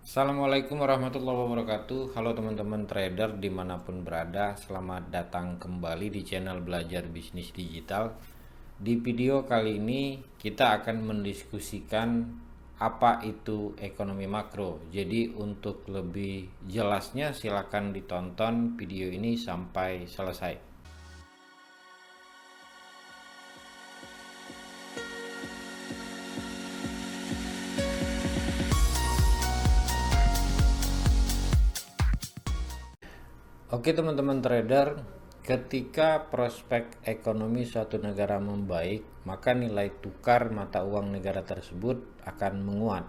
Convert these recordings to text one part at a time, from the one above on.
Assalamualaikum warahmatullahi wabarakatuh. Halo teman-teman trader dimanapun berada. Selamat datang kembali di channel Belajar Bisnis Digital. Di video kali ini kita akan mendiskusikan apa itu ekonomi makro. Jadi untuk lebih jelasnya silakan ditonton video ini sampai selesai. Oke teman-teman trader, ketika prospek ekonomi suatu negara membaik, maka nilai tukar mata uang negara tersebut akan menguat.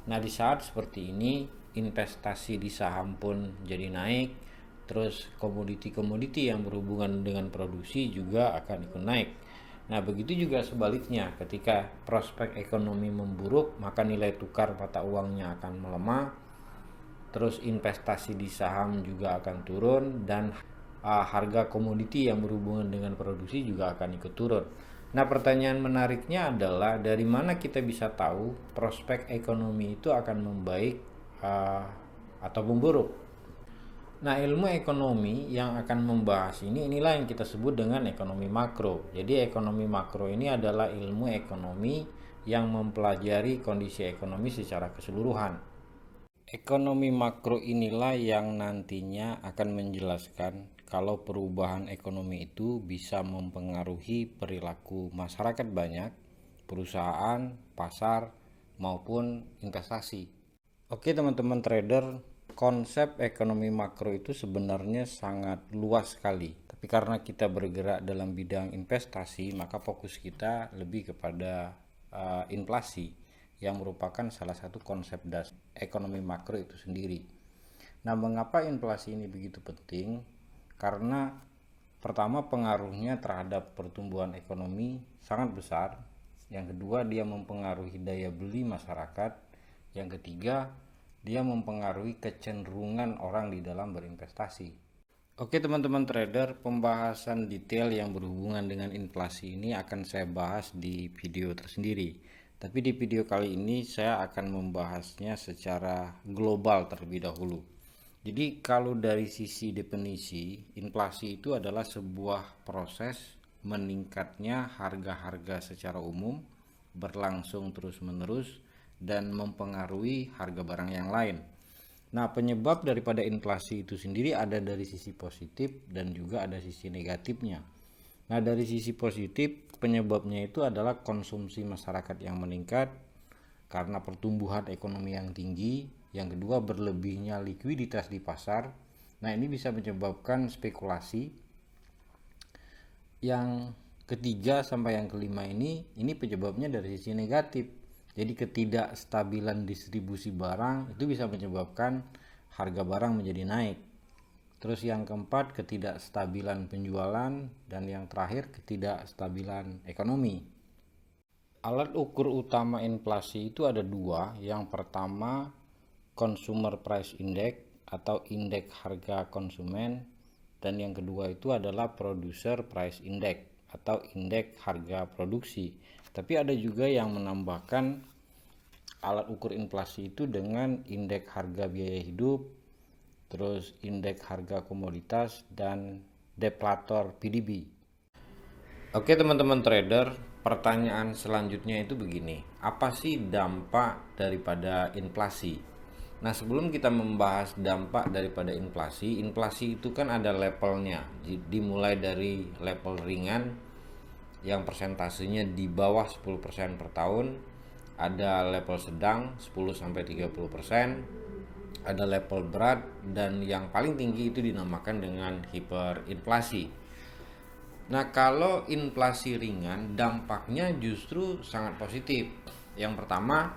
Nah, di saat seperti ini, investasi di saham pun jadi naik, terus komoditi-komoditi yang berhubungan dengan produksi juga akan ikut naik. Nah, begitu juga sebaliknya, ketika prospek ekonomi memburuk, maka nilai tukar mata uangnya akan melemah, terus investasi di saham juga akan turun, dan harga komoditi yang berhubungan dengan produksi juga akan ikut turun. Nah, pertanyaan menariknya adalah dari mana kita bisa tahu prospek ekonomi itu akan membaik atau memburuk. Nah, ilmu ekonomi yang akan membahas inilah yang kita sebut dengan ekonomi makro. Jadi ekonomi makro ini adalah ilmu ekonomi yang mempelajari kondisi ekonomi secara keseluruhan. Ekonomi makro inilah yang nantinya akan menjelaskan kalau perubahan ekonomi itu bisa mempengaruhi perilaku masyarakat banyak, perusahaan, pasar, maupun investasi. Oke teman-teman trader, konsep ekonomi makro itu sebenarnya sangat luas sekali. Tapi karena kita bergerak dalam bidang investasi, maka fokus kita lebih kepada inflasi, yang merupakan salah satu konsep dasar ekonomi makro itu sendiri. Nah, mengapa inflasi ini begitu penting? Karena pertama, pengaruhnya terhadap pertumbuhan ekonomi sangat besar. Yang kedua, dia mempengaruhi daya beli masyarakat. Yang ketiga, dia mempengaruhi kecenderungan orang di dalam berinvestasi. Oke teman-teman trader, pembahasan detail yang berhubungan dengan inflasi ini akan saya bahas di video tersendiri. Tapi di video kali ini saya akan membahasnya secara global terlebih dahulu. Jadi kalau dari sisi definisi, inflasi itu adalah sebuah proses meningkatnya harga-harga secara umum, berlangsung terus-menerus, dan mempengaruhi harga barang yang lain. Nah, penyebab daripada inflasi itu sendiri ada dari sisi positif dan juga ada sisi negatifnya. Nah, dari sisi positif, penyebabnya itu adalah konsumsi masyarakat yang meningkat karena pertumbuhan ekonomi yang tinggi. Yang kedua, berlebihnya likuiditas di pasar. Nah, ini bisa menyebabkan spekulasi. Yang ketiga sampai yang kelima ini penyebabnya dari sisi negatif. Jadi ketidakstabilan distribusi barang itu bisa menyebabkan harga barang menjadi naik. Terus yang keempat, ketidakstabilan penjualan, dan yang terakhir ketidakstabilan ekonomi. Alat ukur utama inflasi itu ada dua. Yang pertama, Consumer Price Index atau indeks harga konsumen, dan yang kedua itu adalah Producer Price Index atau indeks harga produksi. Tapi ada juga yang menambahkan alat ukur inflasi itu dengan indeks harga biaya hidup, terus indeks harga komoditas, dan deflator PDB. Oke teman-teman trader, pertanyaan selanjutnya itu begini, apa sih dampak daripada inflasi? Nah, sebelum kita membahas dampak daripada inflasi itu kan ada levelnya. Dimulai dari level ringan yang persentasenya di bawah 10% per tahun, ada level sedang 10-30%, ada level berat, dan yang paling tinggi itu dinamakan dengan hiperinflasi. Nah, kalau inflasi ringan dampaknya justru sangat positif. Yang pertama,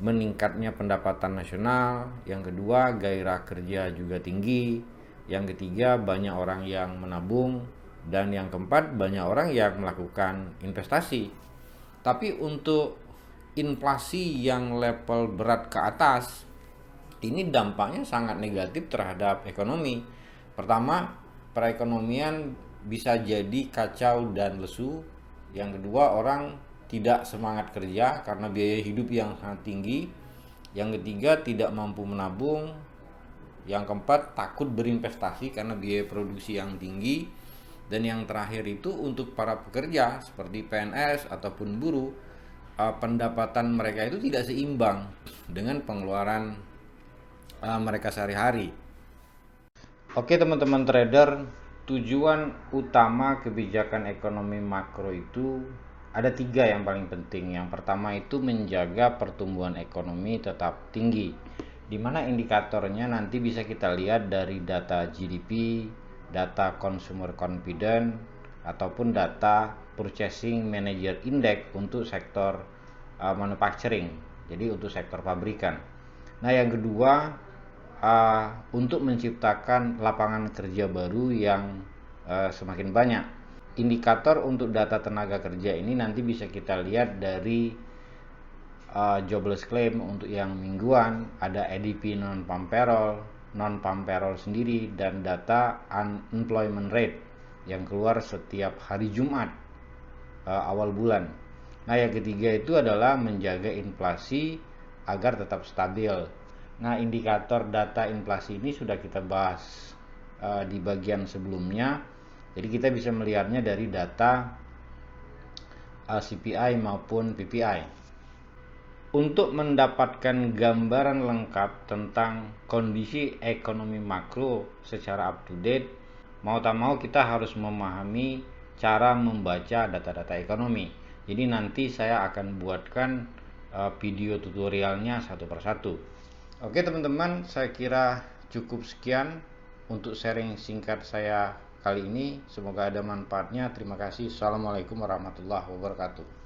meningkatnya pendapatan nasional. Yang kedua, gairah kerja juga tinggi. Yang ketiga, banyak orang yang menabung. Dan yang keempat, banyak orang yang melakukan investasi. Tapi untuk inflasi yang level berat ke atas, ini dampaknya sangat negatif terhadap ekonomi. Pertama, perekonomian bisa jadi kacau dan lesu. Yang kedua, orang tidak semangat kerja karena biaya hidup yang sangat tinggi. Yang ketiga, tidak mampu menabung. Yang keempat, takut berinvestasi karena biaya produksi yang tinggi. Dan yang terakhir itu untuk para pekerja seperti PNS ataupun buruh, pendapatan mereka itu tidak seimbang dengan pengeluaran mereka sehari-hari. Oke teman-teman trader, tujuan utama kebijakan ekonomi makro itu ada 3 yang paling penting. Yang pertama itu menjaga pertumbuhan ekonomi tetap tinggi, di mana indikatornya nanti bisa kita lihat dari data GDP, data Consumer Confidence, ataupun data Purchasing Manager Index untuk sektor manufacturing, jadi untuk sektor pabrikan. Nah yang kedua, untuk menciptakan lapangan kerja baru yang semakin banyak. Indikator untuk data tenaga kerja ini nanti bisa kita lihat dari jobless claim untuk yang mingguan, ada ADP non-farm payroll sendiri, dan data unemployment rate yang keluar setiap hari Jumat awal bulan. Nah yang ketiga itu adalah menjaga inflasi agar tetap stabil. Nah, indikator data inflasi ini sudah kita bahas di bagian sebelumnya. Jadi kita bisa melihatnya dari data CPI maupun PPI. Untuk mendapatkan gambaran lengkap tentang kondisi ekonomi makro secara up to date, mau tak mau kita harus memahami cara membaca data-data ekonomi. Jadi nanti saya akan buatkan video tutorialnya satu persatu. Oke teman-teman, saya kira cukup sekian untuk sharing singkat saya kali ini. Semoga ada manfaatnya. Terima kasih. Assalamualaikum warahmatullahi wabarakatuh.